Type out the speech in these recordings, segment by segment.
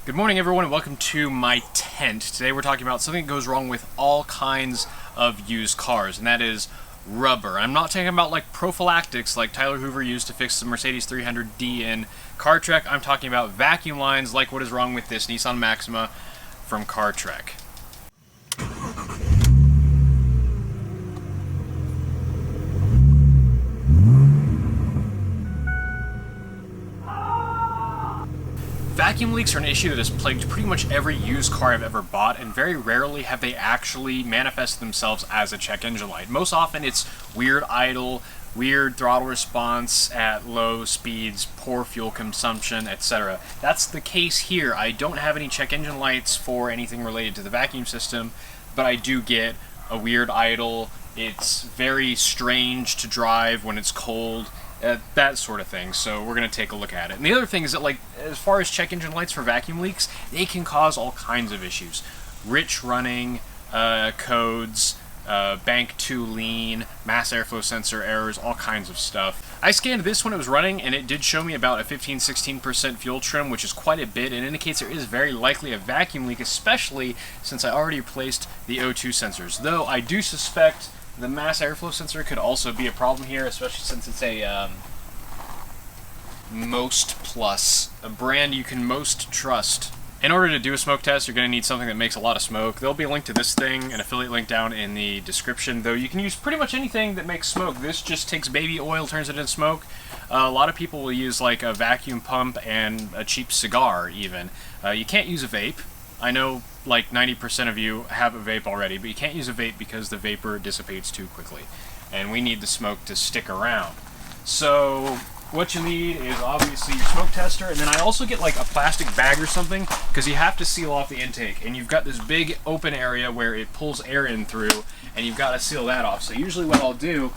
Good morning, everyone, and welcome to my tent. Today we're talking about something that goes wrong with all kinds of used cars, and that is rubber. I'm not talking about like prophylactics like Tyler Hoover used to fix the Mercedes 300D in Car Trek. I'm talking about vacuum lines like what is wrong with this Nissan Maxima from Car Trek. Vacuum leaks are an issue that has plagued pretty much every used car I've ever bought, and very rarely have they actually manifested themselves as a check engine light. Most often it's weird idle, weird throttle response at low speeds, poor fuel consumption, etc. That's the case here. I don't have any check engine lights for anything related to the vacuum system, but I do get a weird idle. It's very strange to drive when it's cold. That sort of thing, so we're going to take a look at it. And the other thing is that, like, as far as check engine lights for vacuum leaks, they can cause all kinds of issues. Rich running, codes, bank too lean, mass airflow sensor errors, all kinds of stuff. I scanned this when it was running, and it did show me about a 15-16% fuel trim, which is quite a bit, and indicates there is very likely a vacuum leak, especially since I already replaced the O2 sensors. Though I do suspect the mass airflow sensor could also be a problem here, especially since it's a Most Plus, a brand you can most trust. In order to do a smoke test, you're going to need something that makes a lot of smoke. There'll be a link to this thing, an affiliate link down in the description, though you can use pretty much anything that makes smoke. This just takes baby oil, turns it into smoke. A lot of people will use like a vacuum pump and a cheap cigar even. You can't use a vape. I know like 90% of you have a vape already, but you can't use a vape because the vapor dissipates too quickly. And we need the smoke to stick around. So what you need is obviously your smoke tester, and then I also get like a plastic bag or something, because you have to seal off the intake. And you've got this big open area where it pulls air in through, and you've got to seal that off. So usually what I'll do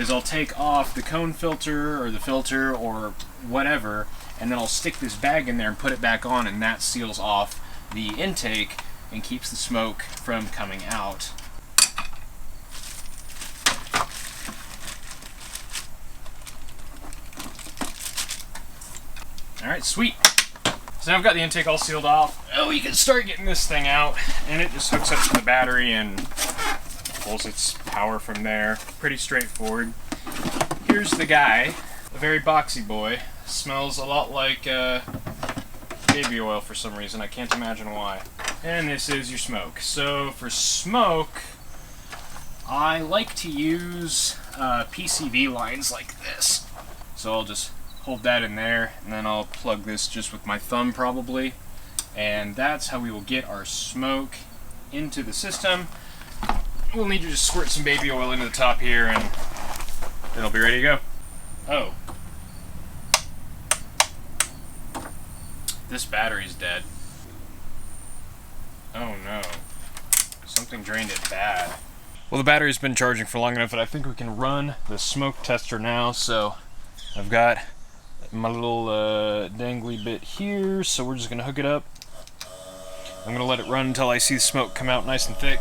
is I'll take off the cone filter or the filter or whatever, and then I'll stick this bag in there and put it back on, and that seals off the intake and keeps the smoke from coming out. Alright, sweet. So now I've got the intake all sealed off. Oh, you can start getting this thing out, and it just hooks up to the battery and pulls its power from there. Pretty straightforward. Here's the guy, a very boxy boy. Smells a lot like baby oil for some reason. I can't imagine why. And this is your smoke. So for smoke, I like to use PCV lines like this. So I'll just hold that in there, and then I'll plug this just with my thumb probably. And that's how we will get our smoke into the system. We'll need to just squirt some baby oil into the top here, and it'll be ready to go. Oh. This battery's dead. Oh no. Something drained it bad. Well, the battery's been charging for long enough that I think we can run the smoke tester now. So I've got my little dangly bit here, so we're just gonna hook it up. I'm gonna let it run until I see the smoke come out nice and thick,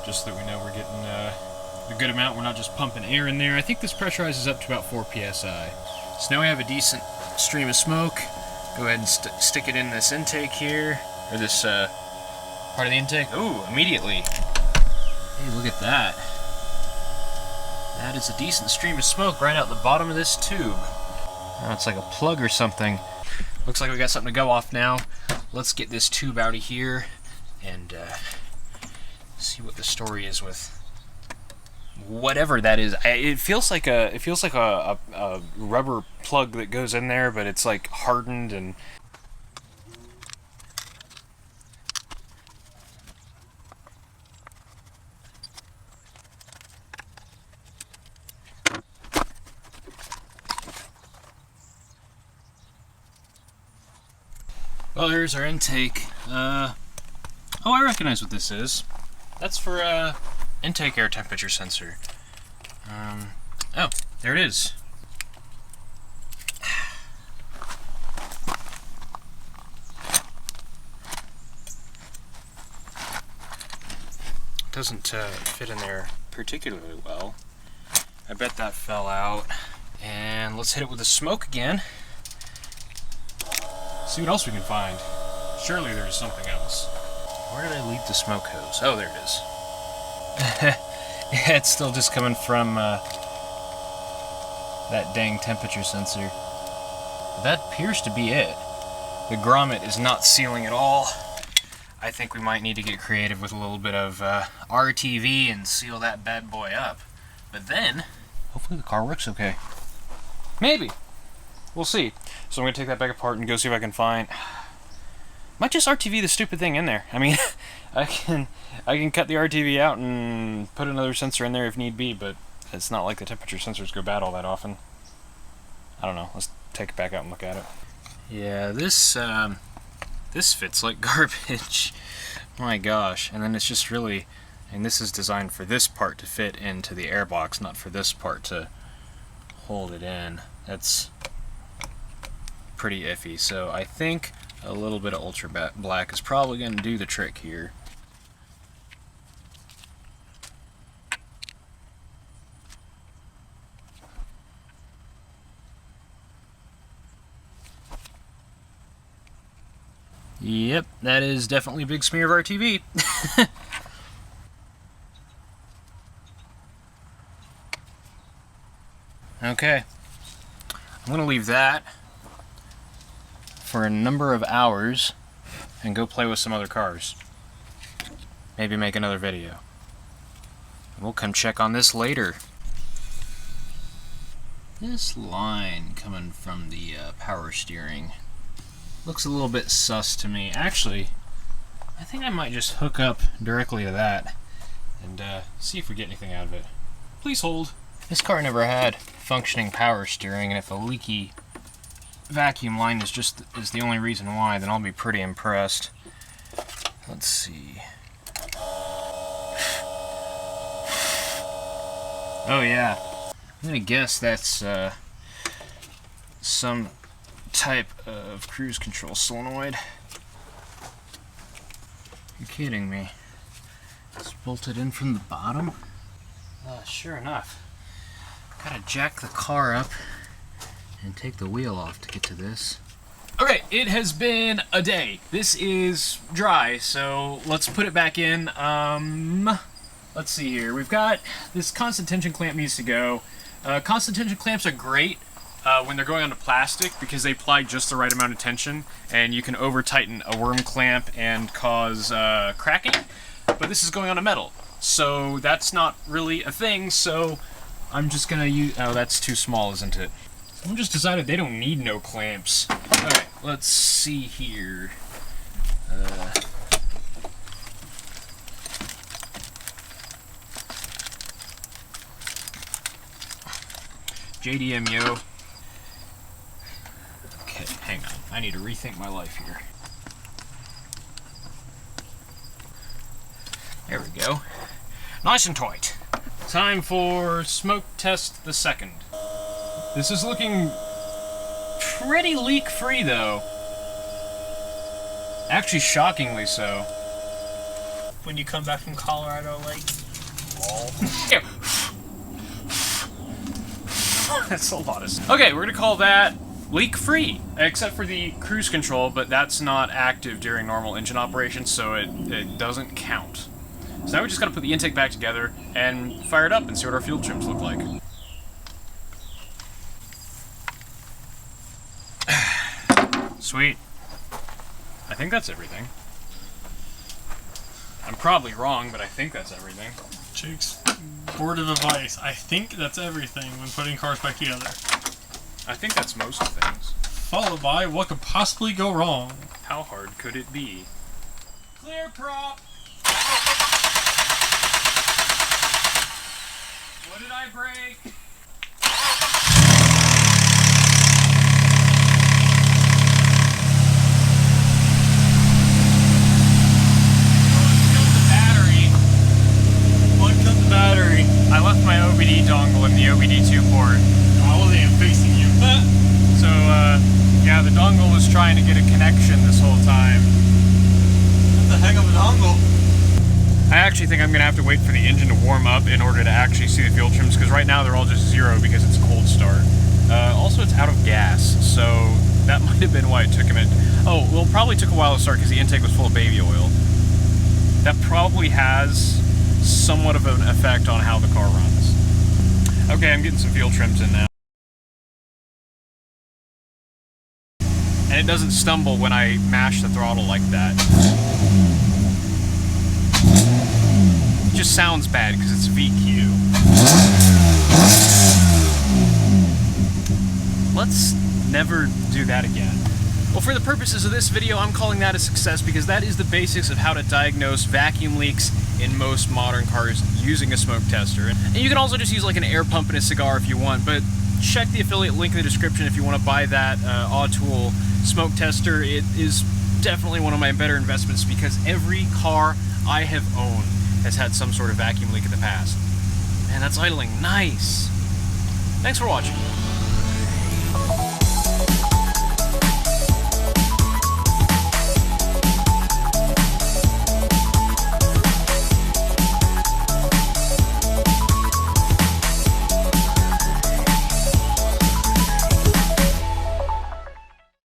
just so that we know we're getting a good amount. We're not just pumping air in there. I think this pressurizes up to about 4 psi. So now we have a decent stream of smoke. Go ahead and stick it in this intake here, or this part of the intake. Ooh, immediately. Hey, look at that. That is a decent stream of smoke right out the bottom of this tube. Oh, it's like a plug or something. Looks like we got something to go off now. Let's get this tube out of here and see what the story is with whatever that is. It feels like a rubber plug that goes in there, but it's like hardened and. Well, here's our intake. Oh, I recognize what this is. That's for intake air temperature sensor. Oh, there it is. Doesn't fit in there particularly well. I bet that fell out. And let's hit it with the smoke again. See what else we can find. Surely there's something else. Where did I leave the smoke hose? Oh, there it is. Yeah, it's still just coming from that dang temperature sensor. That appears to be it. The grommet is not sealing at all. I think we might need to get creative with a little bit of RTV and seal that bad boy up. But then, hopefully the car works okay. Maybe. We'll see. So I'm going to take that back apart and go see if I can find... Might just RTV the stupid thing in there. I mean, I can cut the RTV out and put another sensor in there if need be, but it's not like the temperature sensors go bad all that often. I don't know. Let's take it back out and look at it. Yeah, this fits like garbage. My gosh. And then it's just really... And this is designed for this part to fit into the airbox, not for this part to hold it in. That's pretty iffy. So I think a little bit of ultra black is probably going to do the trick here. Yep, that is definitely a big smear of RTV. Okay, I'm going to leave that for a number of hours and go play with some other cars. Maybe make another video. We'll come check on this later. This line coming from the power steering looks a little bit sus to me. Actually, I think I might just hook up directly to that and see if we get anything out of it. Please hold. This car never had functioning power steering, and if a leaky vacuum line is the only reason why, then I'll be pretty impressed. Let's see. Oh yeah, I'm gonna guess that's some type of cruise control solenoid. You're kidding me. It's bolted in from the bottom? Sure enough. Gotta jack the car up and take the wheel off to get to this. Okay, it has been a day. This is dry, so let's put it back in. Let's see here. We've got this constant tension clamp needs to go. Constant tension clamps are great when they're going onto plastic because they apply just the right amount of tension, and you can over-tighten a worm clamp and cause cracking. But this is going onto metal, so that's not really a thing, so I'm just gonna use... Oh, that's too small, isn't it? Someone just decided they don't need no clamps. Alright, let's see here. JDM, yo. Okay, hang on. I need to rethink my life here. There we go. Nice and tight. Time for smoke test the second. This is looking pretty leak-free, though. Actually, shockingly so. When you come back from Colorado, like... Yeah. That's a lot of... Okay, we're gonna call that leak-free, except for the cruise control, but that's not active during normal engine operation, so it doesn't count. So now we just gotta put the intake back together and fire it up and see what our fuel trims look like. Sweet. I think that's everything. I'm probably wrong, but I think that's everything. Jake's word of advice. I think that's everything when putting cars back together. I think that's most things. Followed by, what could possibly go wrong? How hard could it be? Clear prop! What did I break? Battery. I left my OBD dongle in the OBD2 port. I wasn't even facing you. So, yeah, the dongle was trying to get a connection this whole time. What the heck of a dongle? I actually think I'm going to have to wait for the engine to warm up in order to actually see the fuel trims, because right now they're all just zero because it's a cold start. Also, it's out of gas, so That might have been why it took a minute. Oh, well, it probably took a while to start because the intake was full of baby oil. That probably has somewhat of an effect on how the car runs. Okay, I'm getting some fuel trims in now. And it doesn't stumble when I mash the throttle like that. It just sounds bad because it's VQ. Let's never do that again. Well, for the purposes of this video, I'm calling that a success because that is the basics of how to diagnose vacuum leaks in most modern cars using a smoke tester. And you can also just use like an air pump in a cigar if you want, but check the affiliate link in the description if you want to buy that Autool smoke tester. It is definitely one of my better investments because every car I have owned has had some sort of vacuum leak in the past. Man, that's idling nice. Thanks for watching.